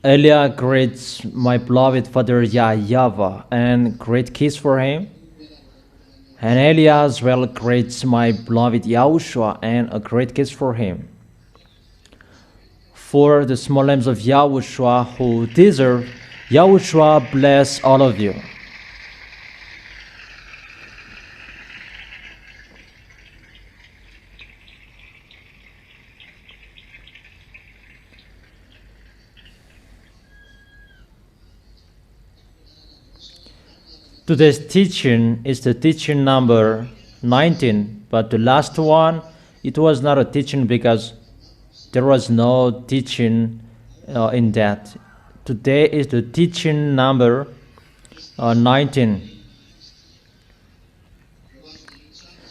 Elia greets my beloved father YAH YAHVAH and great kiss for him. And Elia as well greets my beloved YAHOSHUAH and a great kiss for him. For the small lambs of YAHOSHUAH who deserve, YAHOSHUAH bless all of you. Today's teaching is the teaching number 19, but the last one, it was not a teaching because there was no teaching in that. Today is the teaching number 19.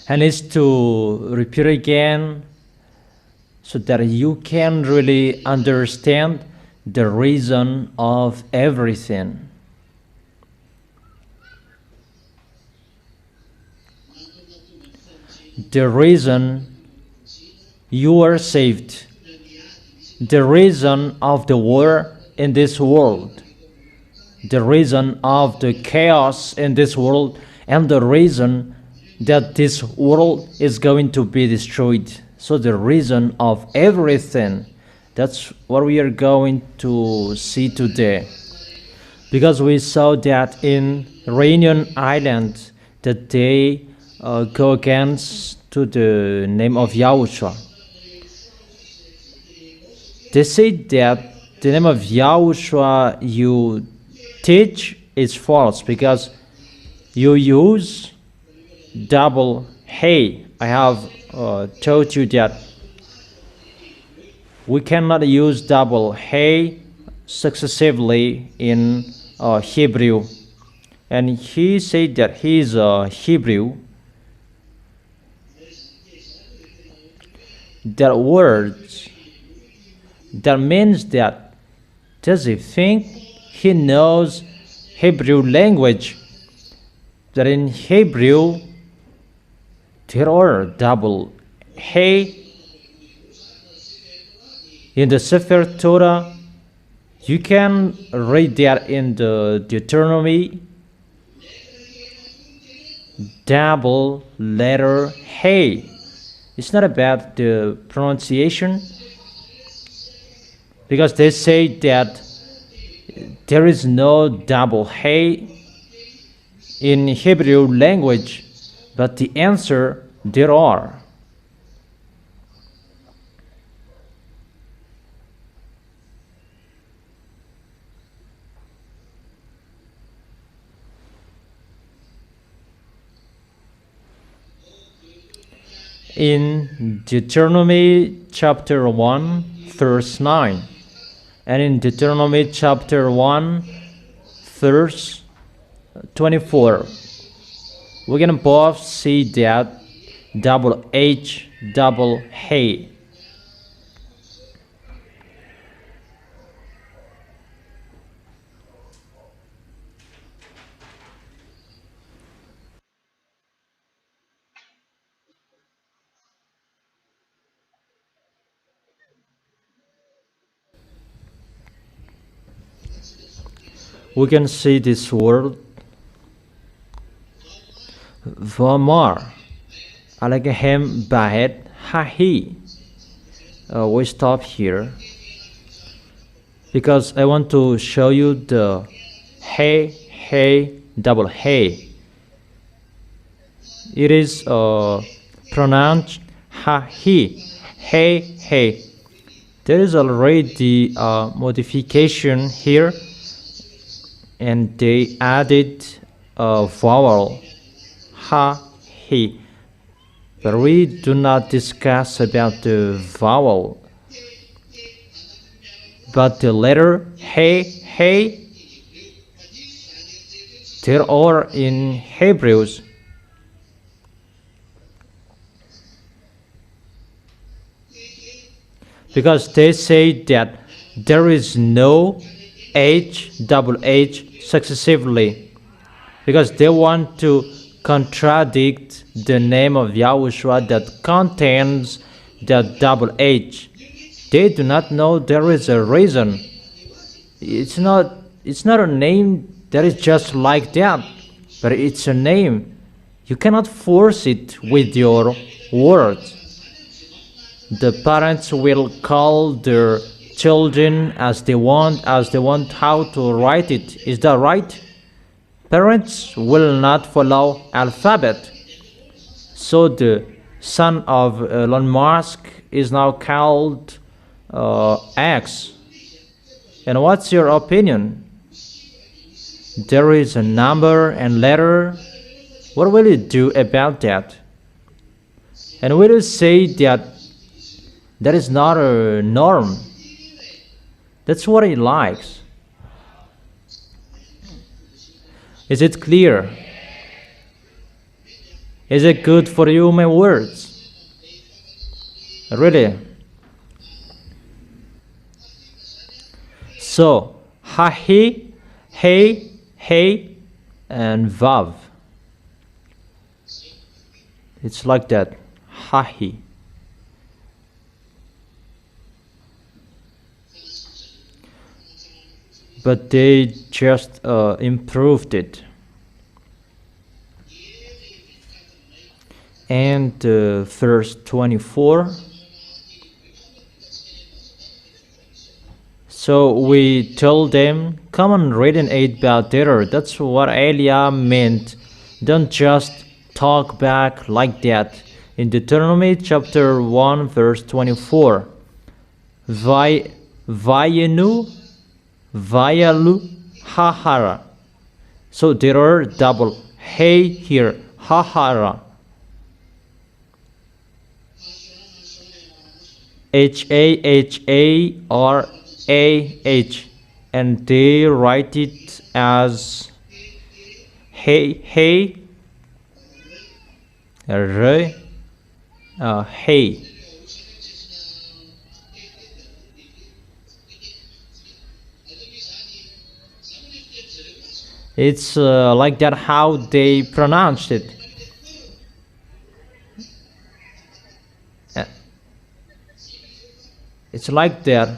And it's to repeat again so that you can really understand the reason of everything. The reason you are saved, the reason of the war in this world, the reason of the chaos in this world, and the reason that this world is going to be destroyed. So the reason of everything, that's what we are going to see today. Because we saw that in Reunion Island that they go against to the name of YAHOSHUAH. They say that the name of YAHOSHUAH you teach is false because you use double hey. I have told you that we cannot use double hey successively in Hebrew. And he said that he is a Hebrew. That words, that means that does he think he knows Hebrew language? That in Hebrew there are double hey. In the Sefer Torah, you can read that in the Deuteronomy, double letter hey. It's not about the pronunciation, because they say that there is no double hey in Hebrew language, but the answer, there are. In Deuteronomy chapter 1 verse 9 and in Deuteronomy chapter 1 verse 24, we can both see that double H, double hey. We can see this word Vamar Alagahem Bahet Hahi. We stop here because I want to show you the hey, double hey. It is pronounced Hahi, hey. There is already a modification here, and they added a vowel, ha, he. But we do not discuss about the vowel. But the letter hey, there are in Hebrews. Because they say that there is no H, double H successively, because they want to contradict the name of YAHOSHUAH that contains the double H. They do not know there is a reason. It's not a name that is just like that, but it's a name. You cannot force it with your words. The parents will call their children as they want how to write it. Is that right? Parents will not follow alphabet. So the son of Elon Musk is now called X. And what's your opinion? There is a number and letter. What will you do about that? And will you say that that is not a norm? That's what he likes. Is it clear? Is it good for you, my words? Really? So, hahi, hey, hey, and vav. It's like that. Hahi. But they just improved it. And verse 24. So we told them, come on, read and eat about terror. That's what Eliah meant. Don't just talk back like that. In Deuteronomy chapter 1 verse 24. Vayenu, vayalu, hahara. So there are double hey here, hahara. H-A-H-A-R-A-H, and they write it as hey, hey, hey. It's like that how they pronounced it. It's like that,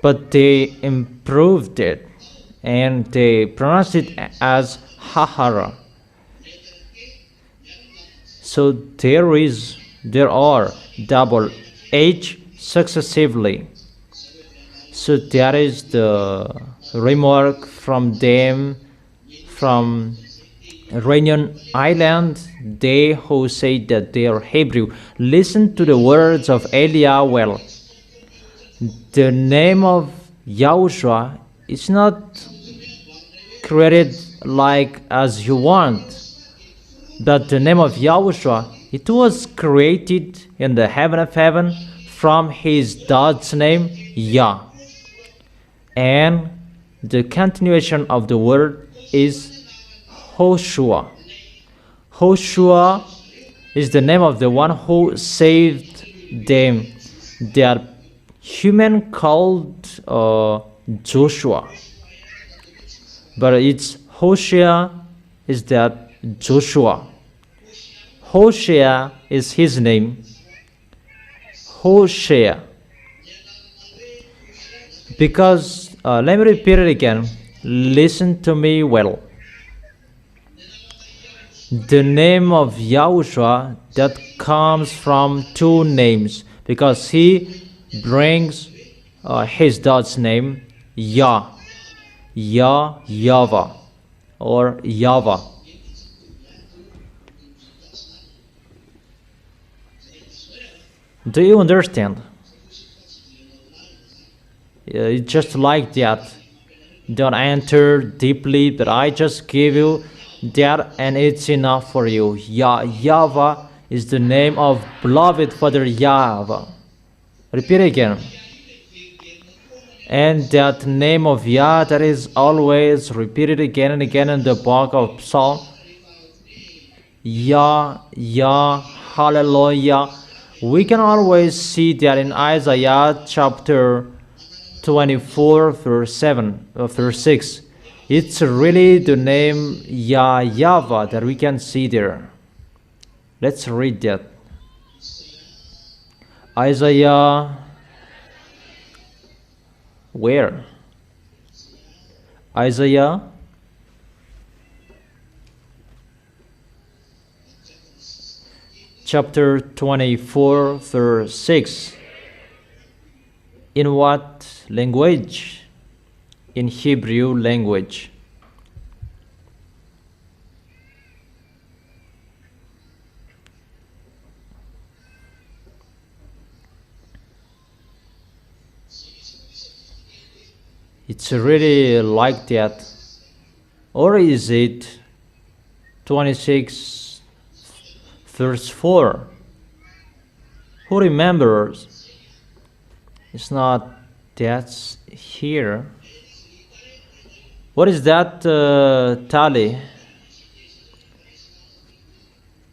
but they improved it and they pronounced it as hahara. So there are double H successively. So that is the remark from them, from Reunion Island, they who say that they are Hebrew. Listen to the words of Eliah well. The name of YAHOSHUAH is not created like as you want, but the name of YAHOSHUAH, it was created in the heaven of heaven from his God's name, Yah. And the continuation of the word is YAHOSHUAH. YAHOSHUAH is the name of the one who saved them. They are human called Joshua, but it's Hosea is that Joshua. Hosea is his name. Hosea. Because let me repeat it again. Listen to me well. The name of YAHOSHUAH that comes from two names, because he brings his God's name, Yah, YAH YAHVAH, or YAHVAH. Do you understand? It's just like that. Don't enter deeply, but I just give you that and it's enough for you. YAH YAHVAH is the name of beloved Father Yahweh. Repeat again. And that name of Yah that is always repeated again and again in the book of Psalm. Yah, Yah, hallelujah. We can always see that in Isaiah chapter 24 verse 6. It's really the name YAH YAHVAH that we can see there. Let's read that. Isaiah, where? Isaiah chapter 24 verse 6. In what language? In Hebrew language. It's really like that. Or is it 26 verse 4? Who remembers? It's not that's here. What is that tally?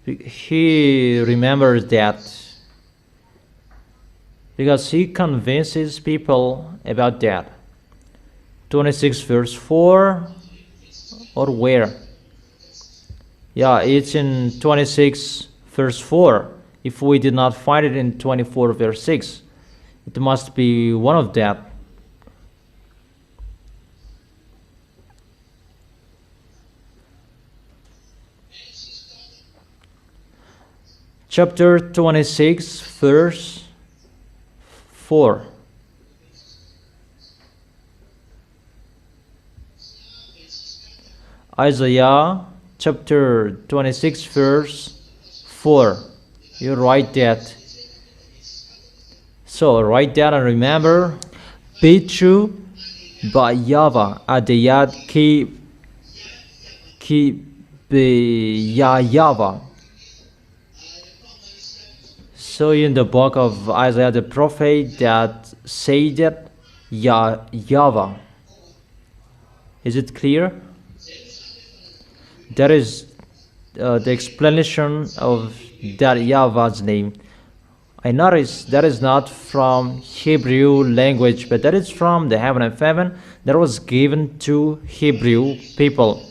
He remembers that because he convinces people about that. 26 verse 4 or where? Yeah, it's in 26 verse 4. If we did not find it in 24 verse 6, it must be one of that. Chapter 26 verse 4. Isaiah chapter 26 verse 4. You write that. So write that and remember. Be true by YAHVAH adayat ki YAH YAHVAH. So in the book of Isaiah the prophet that say that YAH YAHVAH. Is it clear? That is the explanation of that YAHVAH's name. I notice that is not from Hebrew language, but that is from the heaven of heaven that was given to Hebrew people.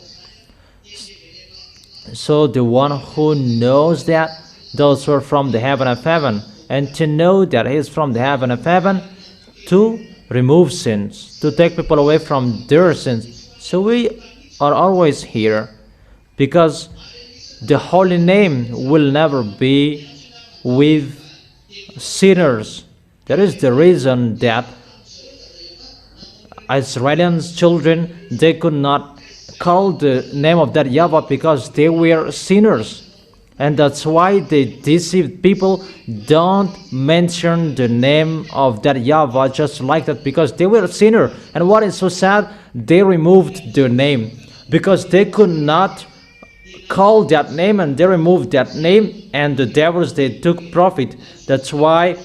So the one who knows that, those who are from the heaven of heaven, and to know that he is from the heaven of heaven, to remove sins, to take people away from their sins. So we are always here, because the holy name will never be with sinners. That is the reason that Israelians children, they could not call the name of that YAHVAH because they were sinners. And that's why they deceived people. Don't mention the name of that YAHVAH just like that, because they were a sinner. And what is so sad, they removed their name because they could not call that name, and they removed that name, and the devils, they took profit. That's why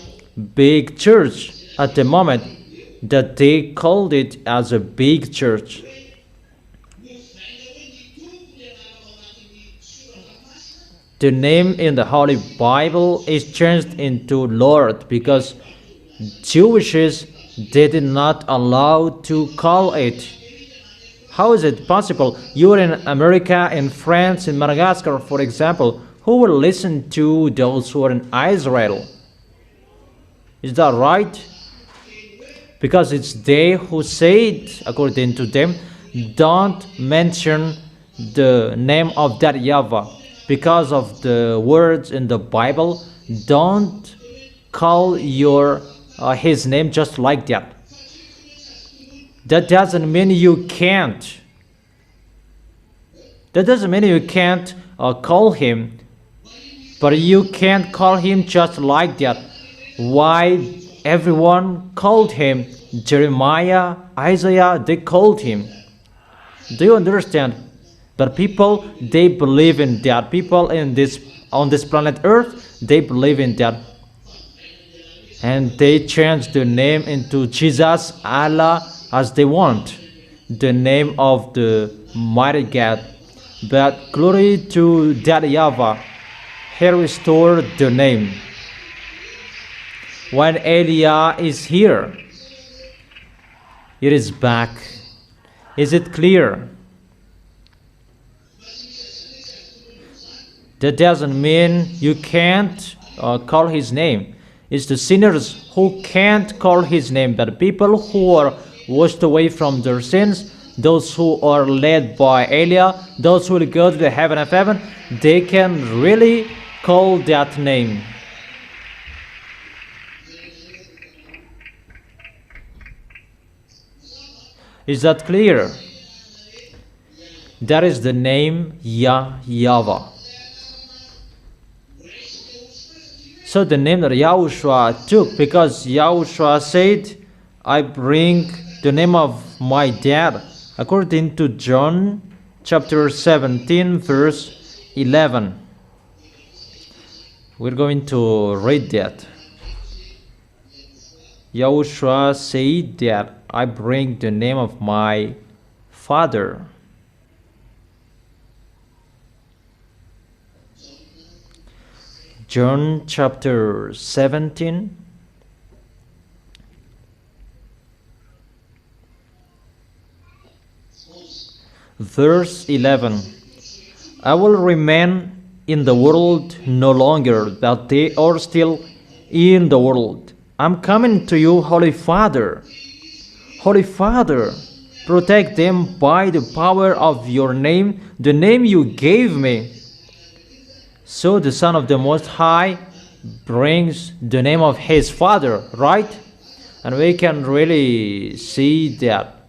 big church at the moment that they called it as a big church. The name in the Holy Bible is changed into Lord because Jewishes, they did not allow to call it. How is it possible? You are in America, in France, in Madagascar, for example. Who will listen to those who are in Israel? Is that right? Because it's they who said, according to them, don't mention the name of that YAHVAH. Because of the words in the Bible, don't call his name just like that. That doesn't mean you can't. That doesn't mean you can't call him, but you can't call him just like that. Why everyone called him? Jeremiah, Isaiah, they called him. Do you understand? But people, they believe in that. People on this planet Earth, they believe in that. And they change the name into Jesus, Allah, as they want, the name of the mighty God. But glory to that YAHVAH, He restored the name. When YAH is here, it is back. Is it clear? That doesn't mean you can't call his name. It's the sinners who can't call his name, but people who are washed away from their sins, those who are led by Eliah, those who will go to the heaven of heaven, they can really call that name. Is that clear? That is the name YAH YAHVAH. So the name that Yahushua took, because Yahushua said, I bring the name of my dad, according to John chapter 17 verse 11. We're going to read that. Yahushua said that I bring the name of my father. John chapter 17 verse 11. I will remain in the world no longer, but they are still in the world. I'm coming to you, Holy Father. Holy Father, protect them by the power of your name, the name you gave me. So the Son of the Most High brings the name of his Father, right? And we can really see that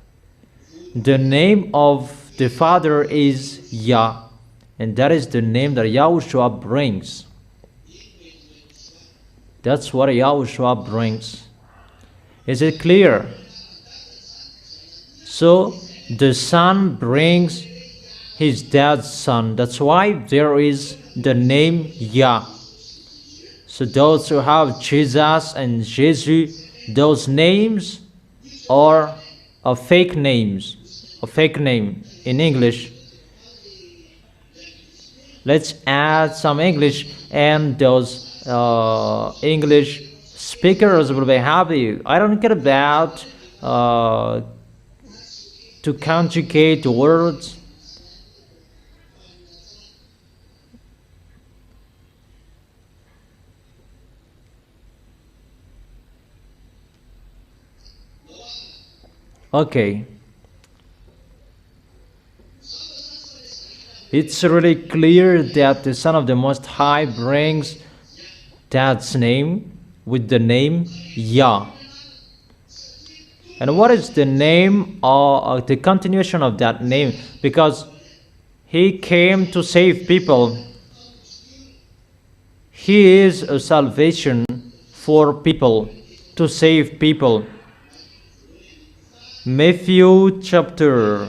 the name of the Father is Yah, and that is the name that Yahushua brings. That's what Yahushua brings. Is it clear? So the Son brings his dad's son. That's why there is the name Yah. So those who have Jesus and Jesus, those names are fake names, a fake name in English. Let's add some English, and those English speakers will be happy. I don't care about to conjugate words. Okay. It's really clear that the Son of the Most High brings Dad's name with the name Yah. And what is the name or the continuation of that name? Because he came to save people. He is a salvation for people, to save people. Matthew chapter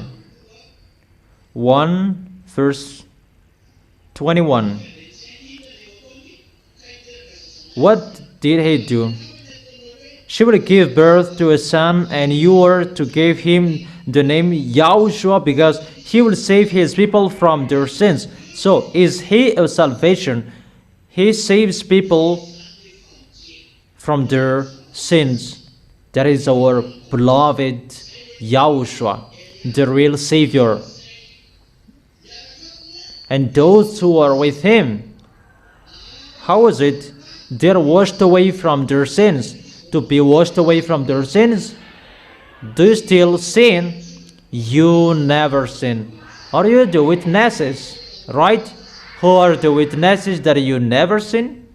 1 verse 21. What did he do? She will give birth to a son, and you are to give him the name YAHOSHUAH, because he will save his people from their sins. So, is he a salvation? He saves people from their sins. That is our beloved YAHOSHUAH, the real Savior. And those who are with him, how is it? They're washed away from their sins. To be washed away from their sins, do you still sin? You never sin. Are you the witnesses, right? Who are the witnesses that you never sin?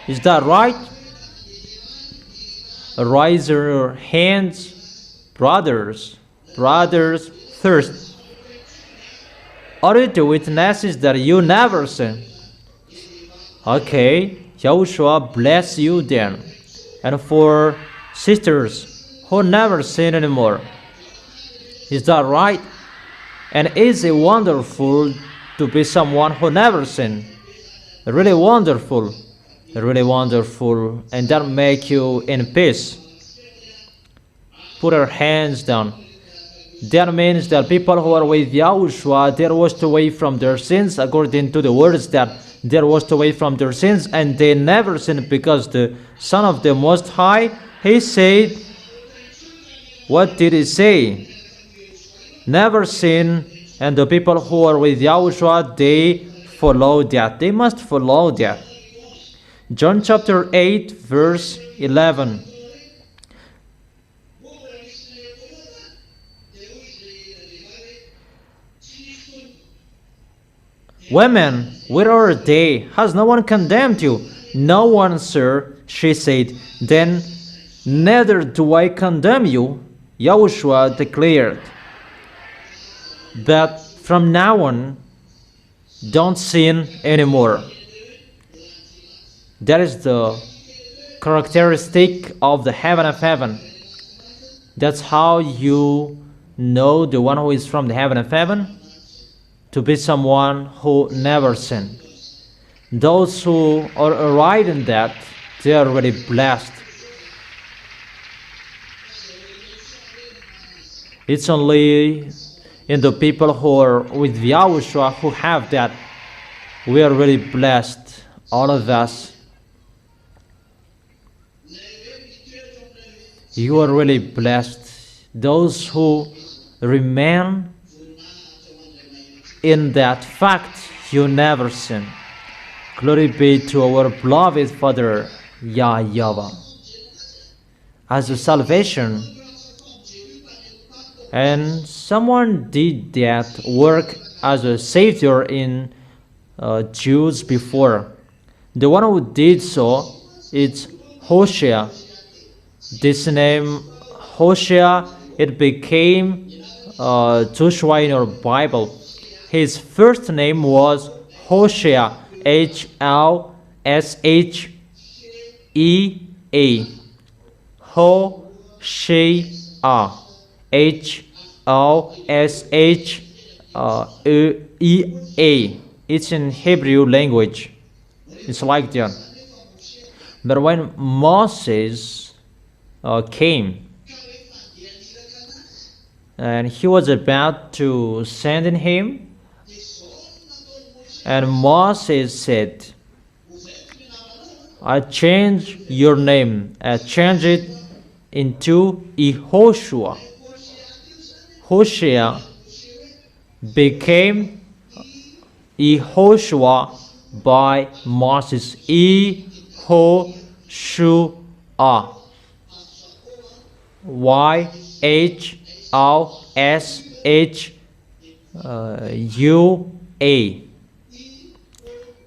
Is that right? Raise your hands, brothers first. Are you the witnesses that you never sin? Okay, Yahushua bless you then. And for sisters who never sin anymore, is that right? And is it wonderful to be someone who never sin? Really wonderful, and that make you in peace. Put our hands down. That means that people who are with Yahushua, they're washed away from their sins, according to the words that they're washed away from their sins, and they never sin, because the Son of the Most High, he said, what did he say? Never sin, and the people who are with Yahushua, they follow that. They must follow that. John chapter 8, verse 11. Women, where are they? Has no one condemned you? No one, sir, she said. Then neither do I condemn you, YAHOSHUAH declared. But from now on, don't sin anymore. That is the characteristic of the heaven of heaven. That's how you know the one who is from the heaven of heaven to be someone who never sin. Those who are right in that, they are really blessed. It's only in the people who are with YAHOSHUAH who have that. We are really blessed, all of us. You are really blessed. Those who remain in that fact, you never sin. Glory be to our beloved Father, YAH YAHVAH. As a salvation, and someone did that work as a savior in Jews before. The one who did so is Hosea. This name Hosea, it became Joshua in our Bible. His first name was Hosea, H-L-S-H-E-A. Hosea, H-L-S-H-E-A. It's in Hebrew language. It's like that. But when Moses came, and he was about to send in him, and Moses said, I change your name. I change it into YAHOSHUAH. Hosea became YAHOSHUAH by Moses. YAHOSHUAH. YAHOSHUA.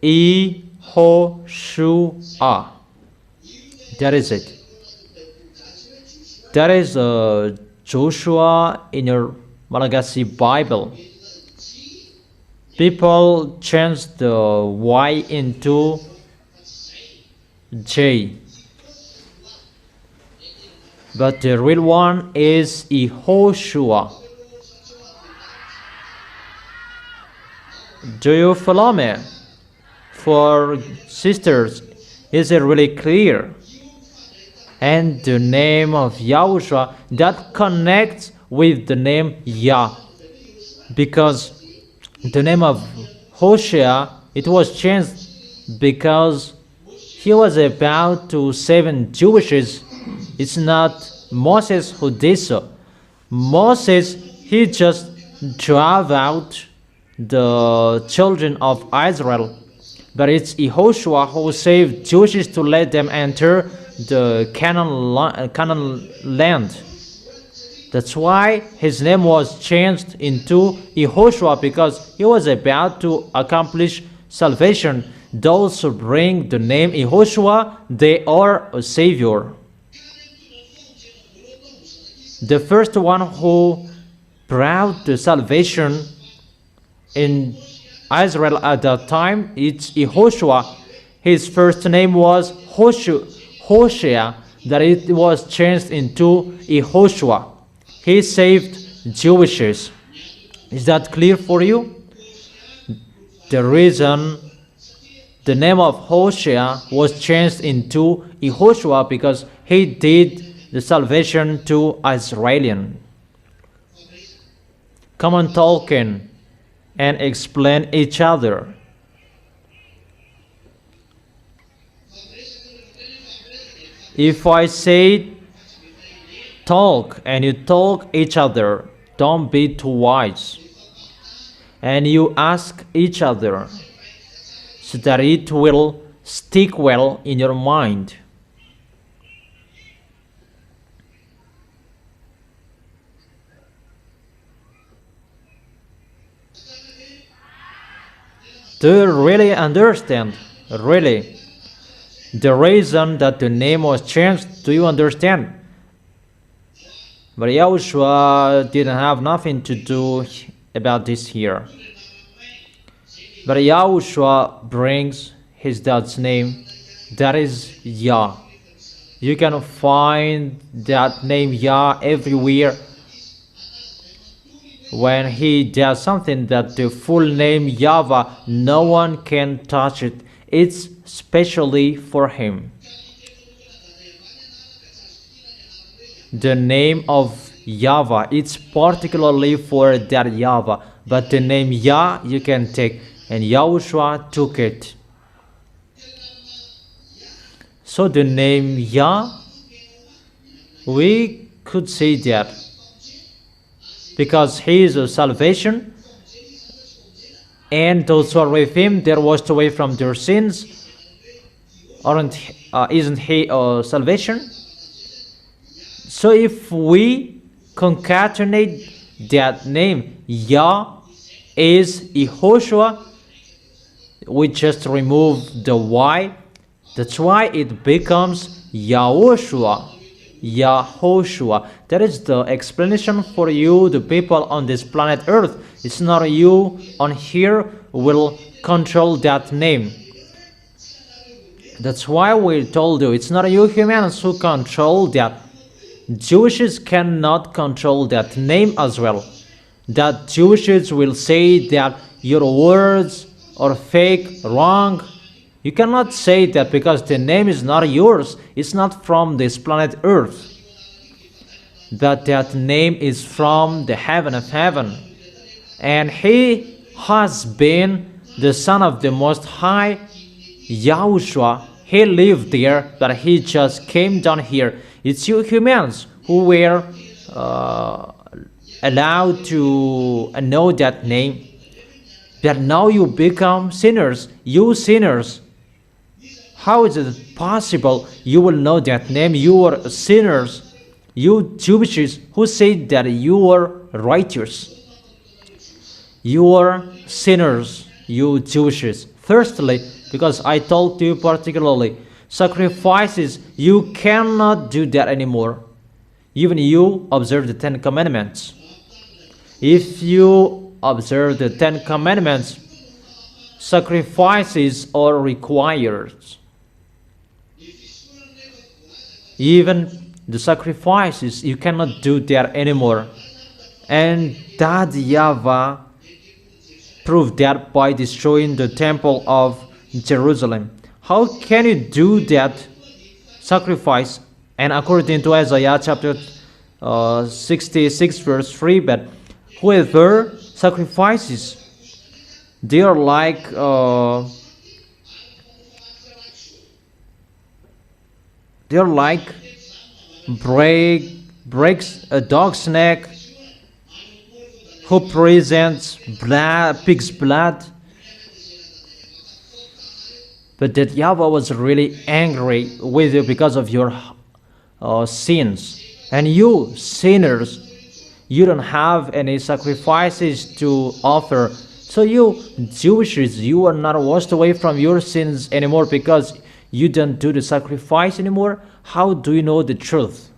YAHOSHUAH. That is it. That is Joshua in your Malagasy Bible. People changed the Y into J. But the real one is YAHOSHUAH. Do you follow me? For sisters, is it really clear? And the name of YAHOSHUAH that connects with the name Yah, because the name of Hosea, it was changed because he was about to save Jewishes. It's not Moses who did so. Moses, he just drove out the children of Israel, but it's YAHOSHUAH who saved Jewishes to let them enter the Canaan land. That's why his name was changed into YAHOSHUAH, because he was about to accomplish salvation. Those who bring the name YAHOSHUAH, they are a savior. The first one who brought the salvation in Israel at that time, it's YAHOSHUAH. His first name was Hosea, that it was changed into YAHOSHUAH. He saved Jewishes. Is that clear for you? The reason the name of Hosea was changed into YAHOSHUAH, because he did the salvation to Israelian. Come on, talking and explain each other. If I say talk and you talk each other, don't be too wise. And you ask each other so that it will stick well in your mind. Do you really understand? Really? The reason that the name was changed, do you understand? But Yahushua didn't have nothing to do about this here. But Yahushua brings his dad's name, that is Yah. You can find that name Yah everywhere. When he does something that the full name YAHVAH, no one can touch it. It's specially for him. The name of YAHVAH, it's particularly for that YAHVAH. But the name Yah you can take, and Yahushua took it. So the name Yah, we could say that because he is a salvation, and those who are with him, they're washed away from their sins. Isn't he a salvation? So if we concatenate that name, Yah is YAHOSHUAH, we just remove the Y. That's why it becomes YAHOSHUAH. YAHOSHUAH. That is the explanation for you, the people on this planet Earth. It's not you on here will control that name. That's why we told you, it's not you humans who control that. Jews cannot control that name as well. That Jews will say that your words are fake, wrong. You cannot say that because the name is not yours. It's not from this planet Earth. But that name is from the heaven of heaven. And he has been the Son of the Most High, Yahushua. He lived there, but he just came down here. It's you humans who were allowed to know that name. But now you become sinners. You sinners. How is it possible you will know that name? You are sinners. You Jews who say that you are righteous. You are sinners, you Jews. Thirdly, because I told you particularly, sacrifices, you cannot do that anymore. Even you observe the 10 Commandments. If you observe the 10 Commandments, sacrifices are required. Even the sacrifices, you cannot do that anymore. And that YAHVAH proved that by destroying the temple of Jerusalem. How can you do that sacrifice? And according to Isaiah chapter 66 verse 3, but whoever sacrifices, they are like breaks a dog's neck who presents pig's blood. But that YAHVAH was really angry with you because of your sins. And you sinners, you don't have any sacrifices to offer. So you Jews, you are not washed away from your sins anymore because you don't do the sacrifice anymore. How do you know the truth?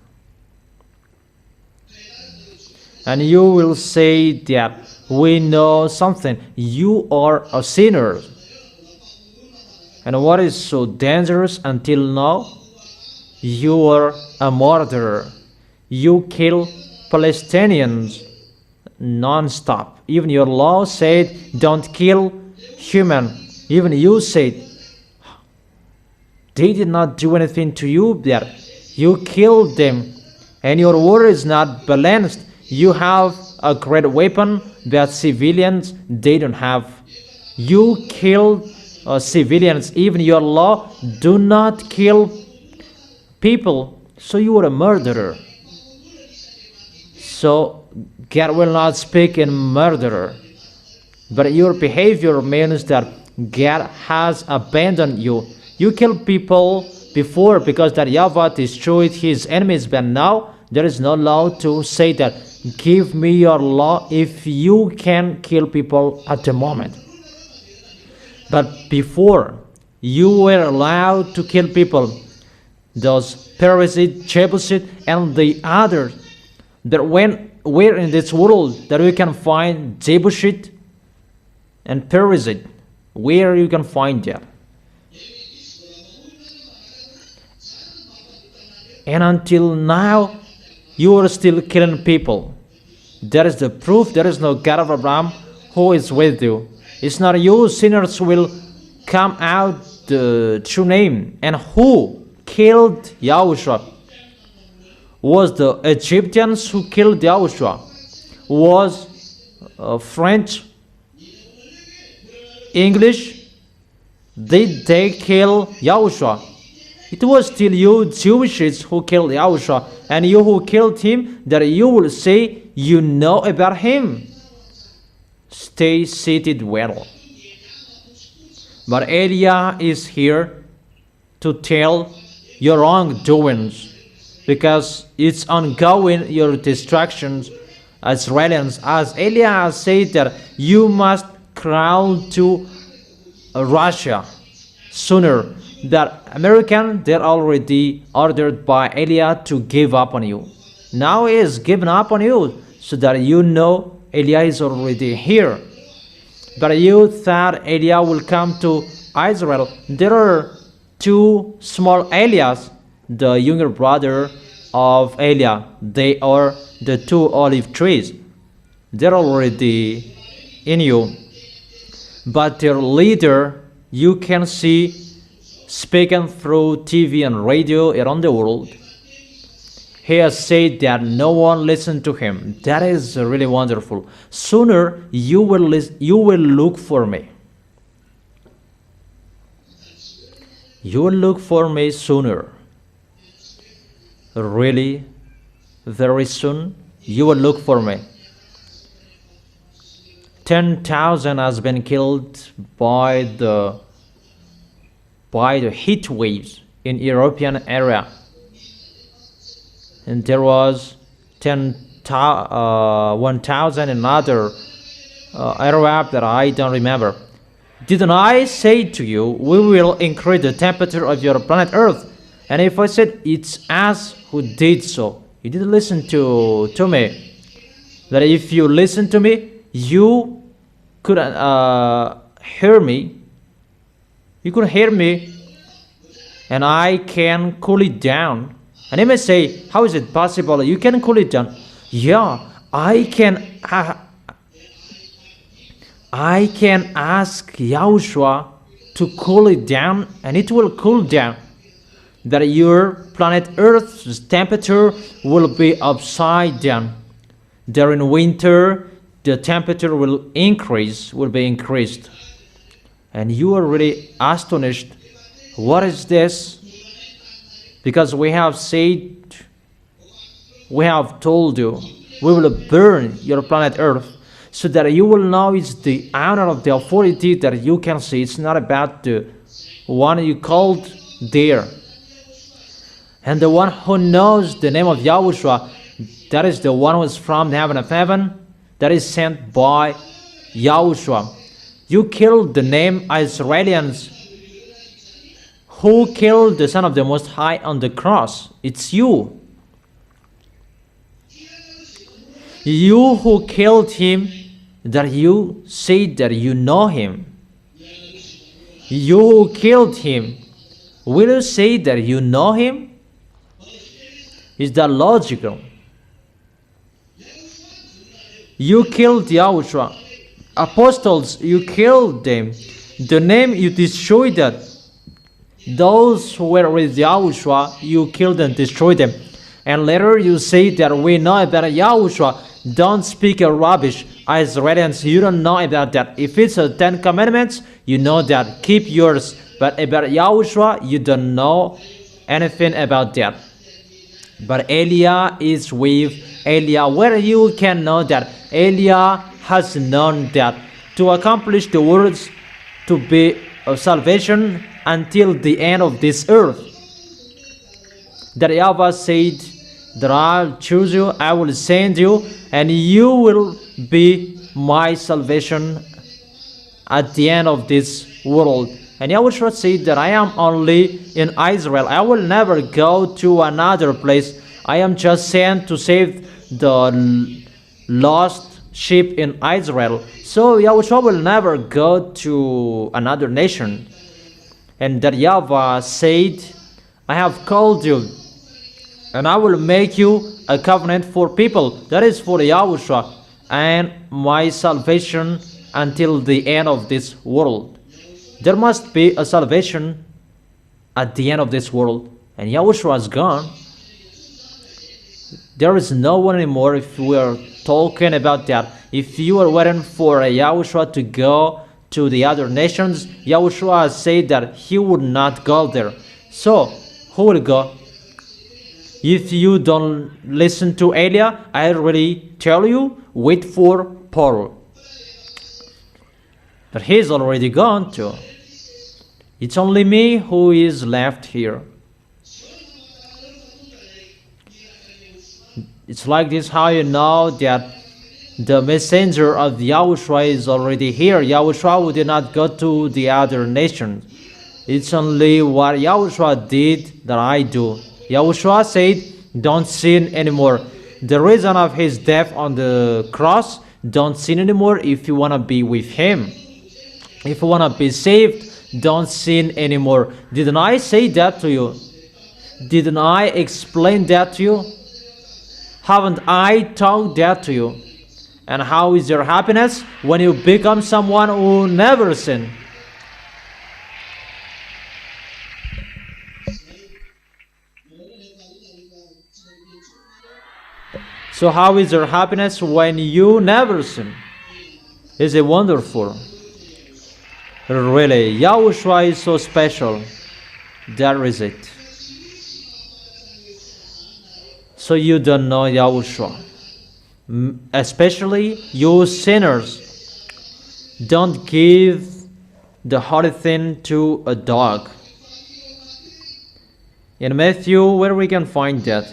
And you will say that we know something. You are a sinner. And what is so dangerous until now? You are a murderer. You kill Palestinians non-stop. Even your law said don't kill human. Even you said they did not do anything to you there. You killed them. And your war is not balanced. You have a great weapon that civilians, they don't have. You killed civilians. Even your law, do not kill people. So you are a murderer. So God will not speak in murderer. But your behavior means that God has abandoned you. You killed people before because that YAHVAH destroyed his enemies. But now there is no law to say that give me your law if you can kill people at the moment. But before, you were allowed to kill people. Those Perizzite, Jebusite, and the others that where in this world that we can find Jebusite and Perizzite, where you can find them. And until now, you are still killing people. That is the proof there is no God of Abraham who is with you. It's not you sinners will come out the true name. And who killed Yahushua? Was the Egyptians who killed Yahushua? Was French, English? Did they kill Yahushua? It was still you Jewishes who killed Yahushua, and you who killed him, that you will say you know about him. Stay seated well. But YAH is here to tell your wrongdoings, because it's ongoing your distractions as Israelians. As YAH said that you must crawl to Russia sooner. That American, they're already ordered by YAH to give up on you. Now he is giving up on you, so that you know YAH is already here. But you thought YAH will come to Israel. There are two small YAHs, the younger brother of YAH. They are the two olive trees. They're already in you. But their leader, you can see speaking through TV and radio around the world. He has said that no one listened to him. That is really wonderful. Sooner you will look for me. You will look for me sooner. Really, very soon you will look for me. 10,000 has been killed by the heat waves in European area, and there was 1,000 in another area that I don't remember. Didn't I say to you, we will increase the temperature of your planet Earth? And if I said it's us who did so, you didn't listen to me. That if you listen to me, you could hear me. You could hear me, and I can cool it down. And you may say, how is it possible you can cool it down? Yeah, I can ask Yahushua to cool it down, and it will cool down. That your planet Earth's temperature will be upside down. During winter, the temperature will be increased. And you are really astonished. What is this? Because we have told you, we will burn your planet Earth, so that you will know it's the honor of the authority that you can see. It's not about the one you called there. And the one who knows the name of Yahushua, that is the one who is from the heaven of heaven, that is sent by Yahushua. You killed the name Israelians. Who killed the Son of the Most High on the cross? It's you. You who killed him, that you say that you know him. You who killed him, will you say that you know him? Is that logical? You killed Yahushua. Apostles, you killed them. The name you destroyed that. Those who were with Yahushua, you killed and destroyed them. And later you say that we know about Yahushua. Don't speak rubbish. Israelians, you don't know about that. If it's a 10 Commandments, you know that. Keep yours. But about Yahushua, you don't know anything about that. But YAH is with YAH. Where you can know that YAH has known that to accomplish the words to be of salvation until the end of this earth. That YAHVAH said that I'll choose you, I will send you, and you will be my salvation at the end of this world. And Yahushua said that I am only in Israel. I will never go to another place. I am just sent to save the lost sheep in Israel. So Yahushua will never go to another nation. And that Yahweh said, I have called you, and I will make you a covenant for people. That is for Yahushua and my salvation until the end of this world. There must be a salvation at the end of this world. And Yahushua is gone. There is no one anymore if we are talking about that. If you are waiting for Yahushua to go to the other nations, Yahushua said that he would not go there. So, who will go? If you don't listen to Eliah, I already tell you, wait for Paul. But he's already gone too. It's only me who is left here. It's like this how you know that the messenger of Yahushua is already here. Yahushua did not go to the other nations. It's only what Yahushua did that I do. Yahushua said, don't sin anymore. The reason of his death on the cross, don't sin anymore if you want to be with him. If you want to be saved, don't sin anymore. Didn't I say that to you? Didn't I explain that to you? Haven't I taught that to you? And how is your happiness when you become someone who never sin? So how is your happiness when you never sin? Is it wonderful? Really, Yahushua is so special. That is it. So you don't know Yahushua. Especially you sinners. Don't give the holy thing to a dog. In Matthew, where we can find that?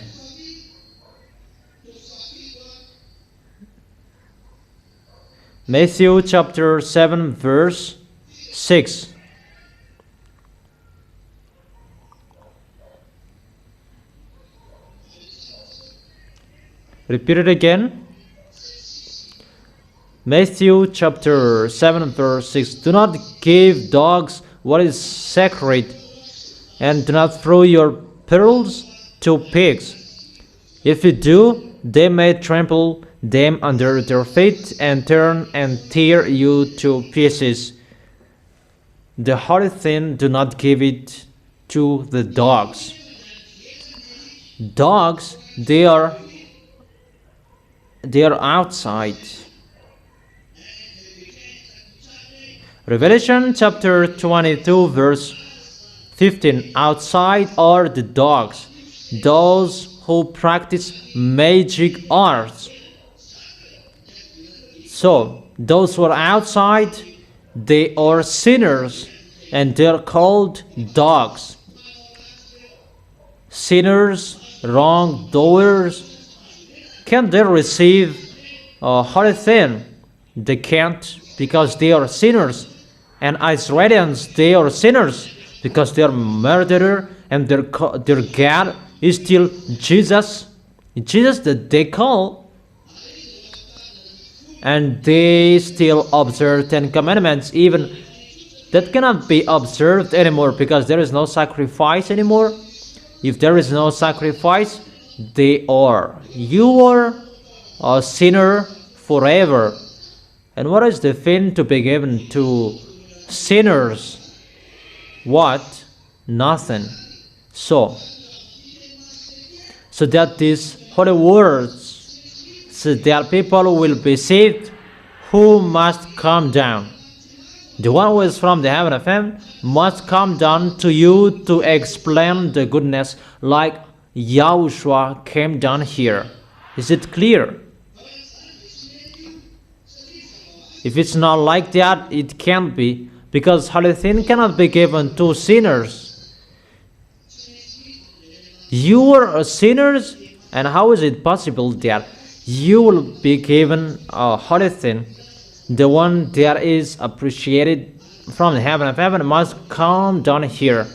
Matthew chapter 7 verse 6. Repeat it again. Matthew chapter 7 verse 6. Do not give dogs what is sacred, and do not throw your pearls to pigs. If you do, they may trample them under their feet and turn and tear you to pieces. The holy thing, do not give it to the dogs. Dogs, they are outside. Revelation chapter 22 verse 15. Outside are the dogs, those who practice magic arts. So, those who are outside, they are sinners, and they're called dogs. Sinners, wrongdoers, can they receive a holy thing? They can't, because they are sinners. And Israelians, they are sinners because they are murderer, and their God is still Jesus. Jesus that they call. And they still observe 10 commandments, even that cannot be observed anymore because there is no sacrifice anymore. If there is no sacrifice, you are a sinner forever. And what is the thing to be given to sinners? What? Nothing. So that these holy words, so that people will be saved, who must come down? The one who is from the heaven of heaven must come down to you to explain the goodness, like Yahushua came down here. Is it clear? If it's not like that, it can't be, because holy thing cannot be given to sinners. You are sinners, and how is it possible that you will be given a holy thing, the one that is appreciated from the heaven of heaven must come down here.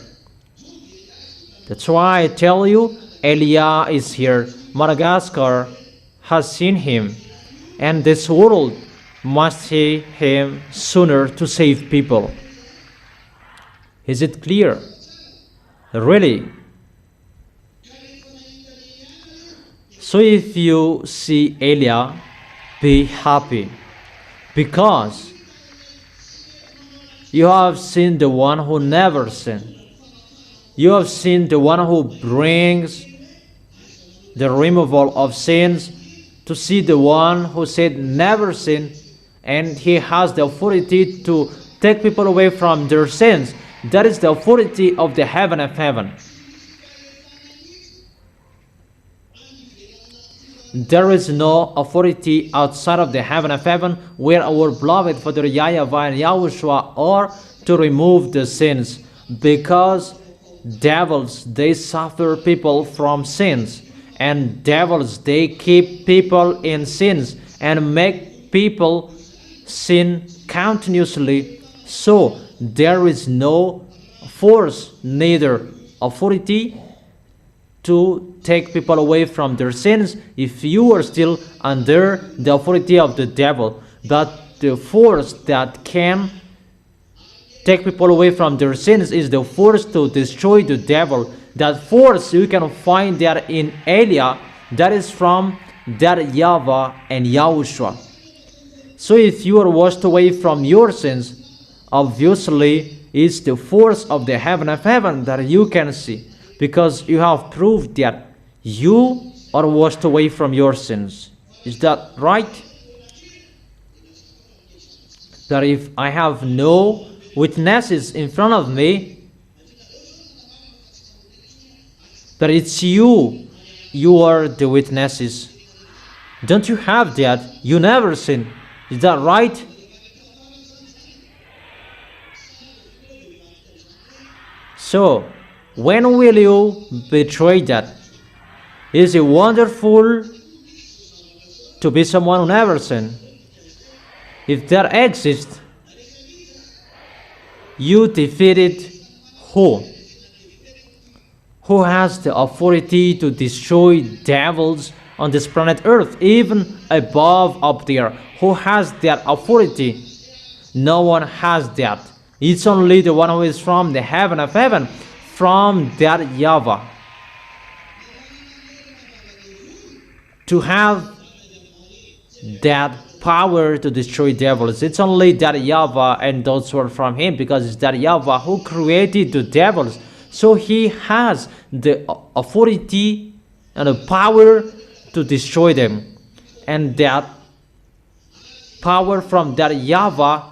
That's why I tell you, YAH is here. Madagascar has seen him, and this world must see him sooner to save people. Is it clear? Really? So if you see YAH, be happy, because you have seen the one who never sinned. You have seen the one who brings the removal of sins, to see the one who said never sin, and he has the authority to take people away from their sins. That is the authority of the heaven of heaven. There is no authority outside of the heaven of heaven where our beloved Father YAH YAHVAH and YAHOSHUAH are to remove the sins, because devils, they suffer people from sins, and devils, they keep people in sins and make people sin continuously. So there is no force, neither authority to take people away from their sins if you are still under the authority of the devil. But the force that can take people away from their sins is the force to destroy the devil. That force you can find that in YAH, that is from that YAHVAH and YAHOSHUAH. So if you are washed away from your sins, obviously it's the force of the heaven of heaven that you can see, because you have proved that you are washed away from your sins. Is that right? That if I have no witnesses in front of me, that it's you are the witnesses. Don't you have that? You never sin. Is that right? So, when will you betray that? Is it wonderful to be someone who never sinned? If that exists, you defeated who? Who has the authority to destroy devils on this planet Earth, even above up there? Who has that authority? No one has that. It's only the one who is from the heaven of heaven, from that YAHVAH. To have that power to destroy devils, it's only that YAHVAH and those who are from him, because it's that YAHVAH who created the devils. So he has the authority and the power to destroy them. And that power from that YAHVAH,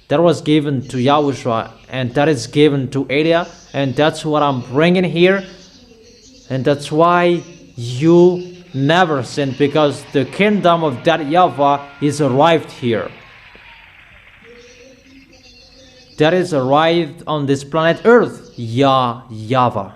that was given to YAHOSHUAH, and that is given to YAH, and that's what I'm bringing here. And that's why you never sin, because the kingdom of that YAHVAH is arrived here. That is arrived on this planet Earth, YAH YAHVAH.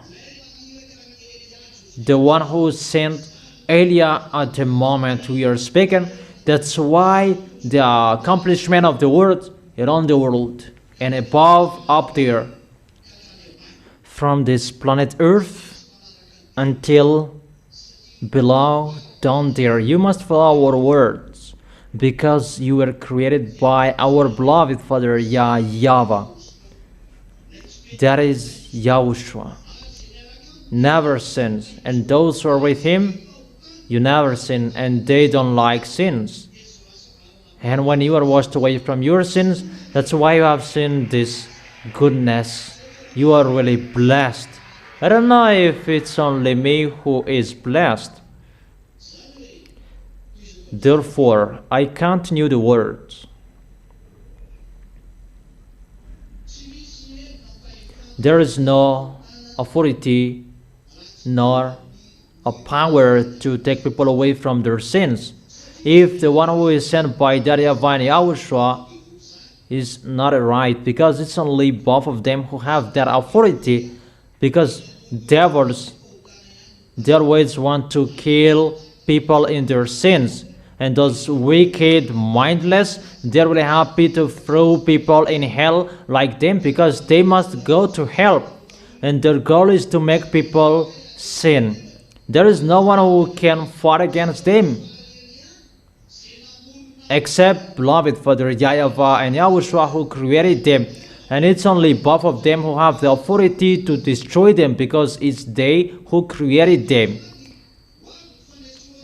The one who sent YAH at the moment we are speaking. That's why the accomplishment of the word is on the world and above up there, from this planet Earth until below down there. You must follow our words, because you were created by our beloved Father YAH YAHVAH. That is YAHOSHUAH. Never sins, and those who are with him, you never sin, and they don't like sins. And when you are washed away from your sins, that's why you have seen this goodness. You are really blessed. I don't know if it's only me who is blessed. Therefore, I continue the words. There is no authority nor a power to take people away from their sins if the one who is sent by YAH YAHVAH and YAHOSHUAH is not right, because it's only both of them who have that authority, because devils, they always want to kill people in their sins. And those wicked, mindless, they're really happy to throw people in hell like them, because they must go to hell. And their goal is to make people sin. There is no one who can fight against them, except beloved Father YAH YAHVAH and YAHOSHUAH, who created them. And it's only both of them who have the authority to destroy them, because it's they who created them.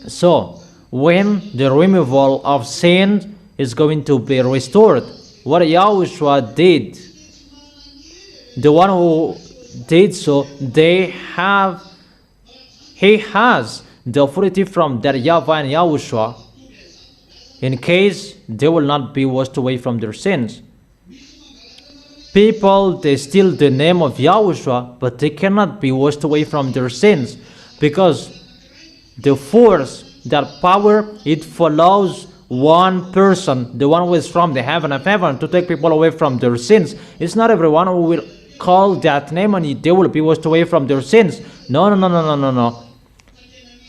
So, when the removal of sin is going to be restored, what YAHOSHUAH did, the one who did so, he has the authority from that YAHVAH and YAHOSHUAH, in case they will not be washed away from their sins. People, they steal the name of YAHOSHUAH, but they cannot be washed away from their sins, because the force, that power, it follows one person, the one who is from the heaven of heaven, to take people away from their sins. It's not everyone who will call that name and they will be washed away from their sins. No.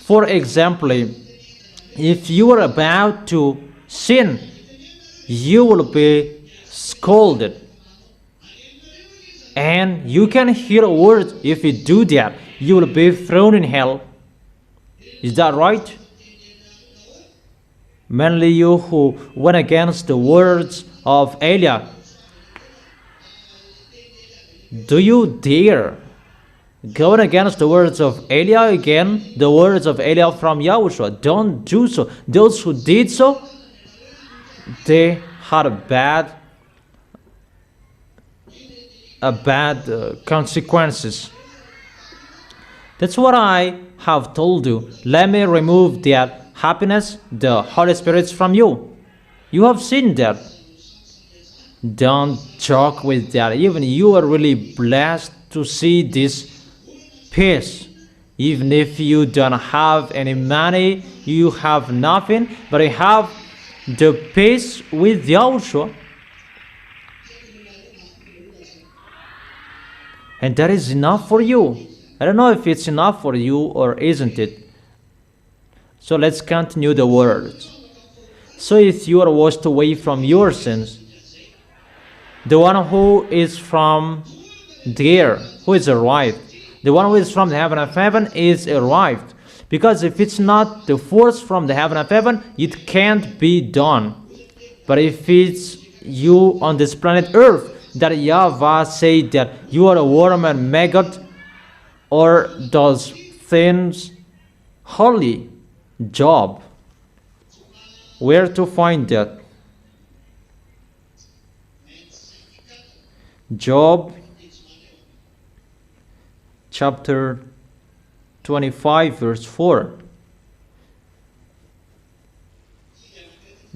For example, if you are about to sin, you will be scolded. And you can hear a word. If you do that, you will be thrown in hell. Is that right? Mainly you who went against the words of Eliah. Do you dare go against the words of Eliah again? The words of Eliah from YAHOSHUAH. Don't do so. Those who did so, they had bad consequences. That's what I have told you. Let me remove that happiness, the Holy Spirit from you. You have seen that. Don't joke with that. Even you are really blessed to see this peace. Even if you don't have any money, you have nothing, but you have the peace with YAHOSHUAH. And that is enough for you. I don't know if it's enough for you or isn't it. So let's continue the words. So if you are washed away from your sins, the one who is from there, who is arrived, the one who is from the heaven of heaven is arrived. Because if it's not the force from the heaven of heaven, it can't be done. But if it's you on this planet earth, that YAHVAH said that you are a worm and maggot, or those things holy. Job. Where to find that? Job chapter 25 verse 4.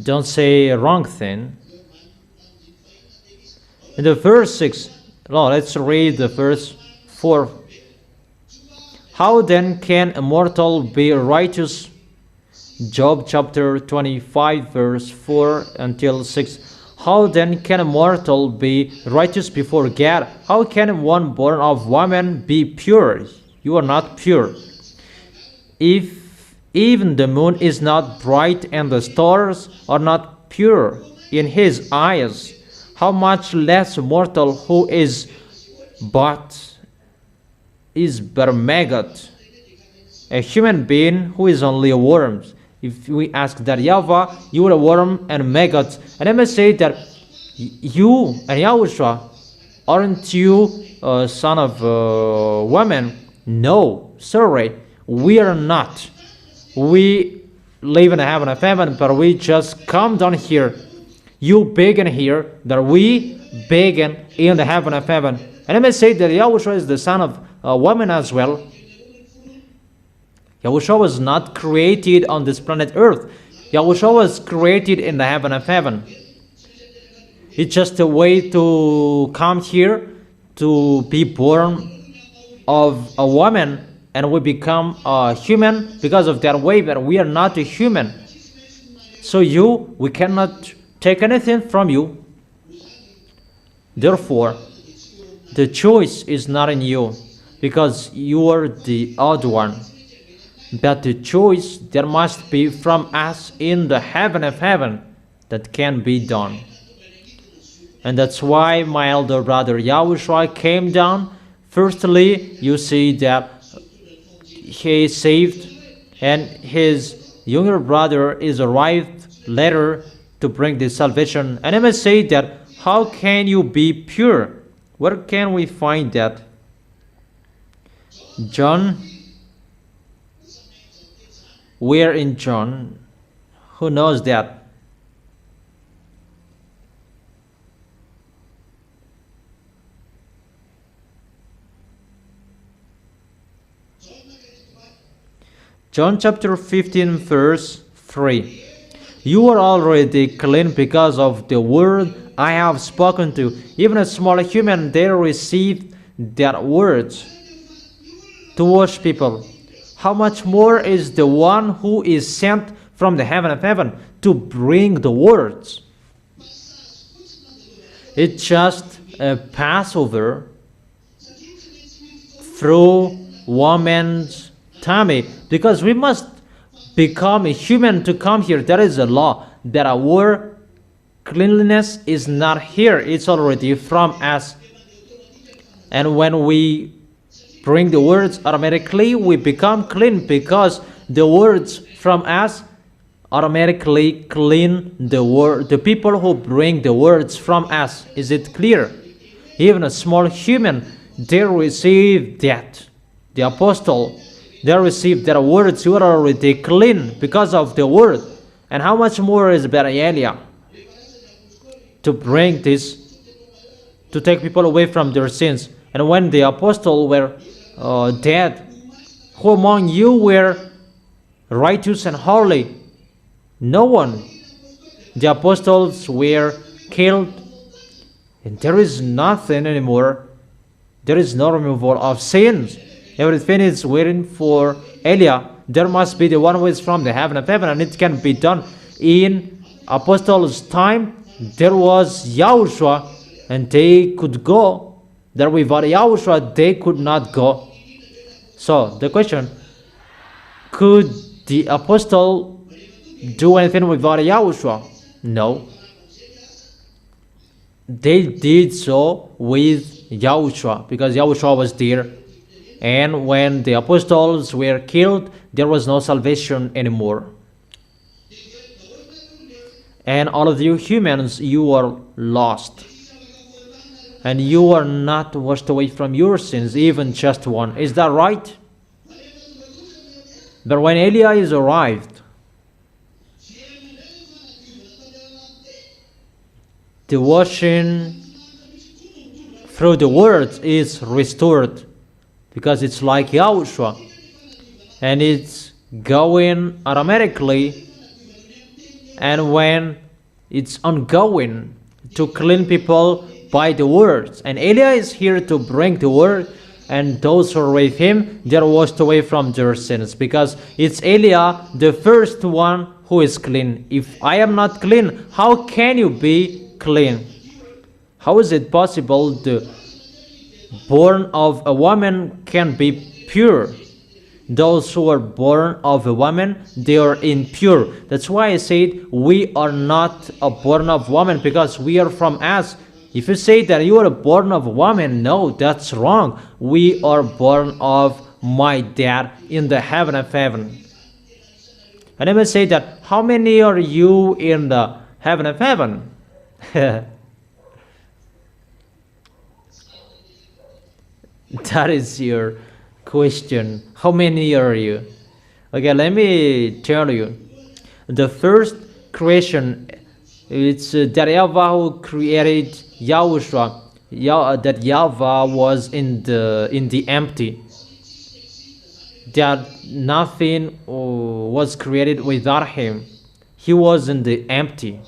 Don't say a wrong thing. In the verse 6, no, let's read the verse 4. How then can a mortal be righteous? Job chapter 25 verse 4 until 6. How then can a mortal be righteous before God? How can one born of woman be pure? You are not pure. If even the moon is not bright and the stars are not pure in his eyes, how much less a mortal who is but a maggot, a human being who is only a worm. If we ask that YAHVAH, you are a worm and a maggot, and I may say that you and YAHOSHUAH, aren't you a son of a woman? No, sorry, we are not. We live in the heaven of heaven, but we just come down here. You begin here, that we begin in the heaven of heaven. And I may say that YAHOSHUAH is the son of a woman as well. YAHOSHUAH was not created on this planet earth. YAHOSHUAH was created in the heaven of heaven. It's just a way to come here, to be born of a woman, and we become a human because of that way, but we are not a human. So we cannot take anything from you. Therefore, the choice is not in you, because you are the odd one. But the choice there must be from us in the heaven of heaven that can be done. And that's why my elder brother Yahushua came down. Firstly, you see that he is saved, and his younger brother is arrived later to bring this salvation. And I must say that, how can you be pure? Where can we find that? John. Where in John? Who knows that? John chapter 15 verse 3. You are already clean because of the word I have spoken to. Even a small human, they received that words to wash people. How much more is the one who is sent from the heaven of heaven to bring the words? It's just a Passover through woman's tummy, because we must become a human to come here. There is a law that our cleanliness is not here, it's already from us. And when we bring the words, automatically we become clean, because the words from us automatically clean the people who bring the words from us. Is it clear? Even a small human, they receive that. The apostle, they received their words. You are already clean because of the word. And how much more is Brother Elia to bring this, to take people away from their sins? And when the apostles were dead, who among you were righteous and holy? No one. The apostles were killed, and there is nothing anymore. There is no removal of sins. Everything is waiting for Elia. There must be the one who is from the heaven of heaven, and it can be done. In apostles' time, there was Yahushua, and they could go. There without Yahushua, they could not go. So the question, could the apostle do anything without Yahushua? No. They did so with Yahushua, because Yahushua was there. And when the apostles were killed, there was no salvation anymore. And all of you humans, you are lost. And you are not washed away from your sins, even just one. Is that right? But when Elias arrived, the washing through the words is restored, because it's like Yahushua, and it's going automatically. And when it's ongoing to clean people by the words, and Elia is here to bring the word, and those who are with him, they are washed away from their sins, because it's Elia, the first one, who is clean. If I am not clean, how can you be clean? How is it possible the born of a woman can be pure? Those who are born of a woman, they are impure. That's why I said we are not born of woman, because we are from us. If you say that you are born of a woman, no, that's wrong. We are born of my dad in the heaven of heaven. And I must say that, how many are you in the heaven of heaven? That is your question. How many are you? Okay, let me tell you. The first creation, it's that YAHVAH who created Yahushua. That YAHVAH was in the empty. That nothing was created without him. He was in the empty.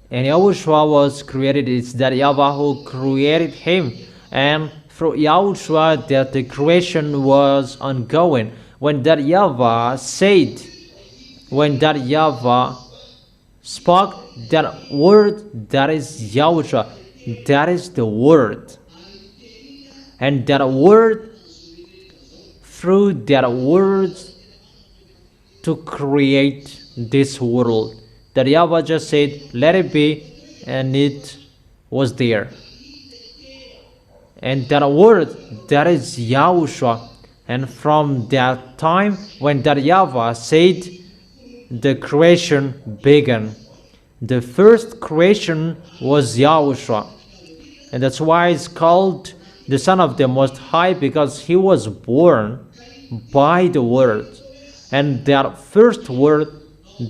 And Yahushua was created. It's that YAHVAH who created him. And through Yahushua, that the creation was ongoing. When that YAHVAH said, when that YAHVAH spoke, that word, that is Yahushua. That is the word. And that word through their words to create this world. That Yahweh just said, let it be, and it was there. And that word, that is YAHOSHUAH. And from that time when that Yahweh said, the creation began. The first creation was YAHOSHUAH. And that's why it's called the Son of the Most High, because he was born by the Word. And that first word,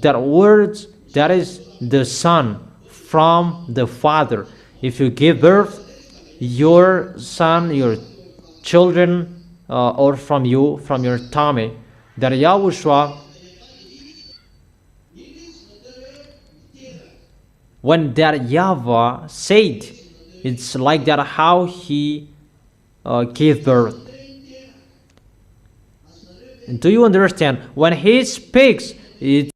that is the Son from the Father. If you give birth, your son, your children, or from you, from your tummy, that YAHOSHUAH, when that Yahweh said, it's like that how he gave birth. Do you understand? When he speaks, it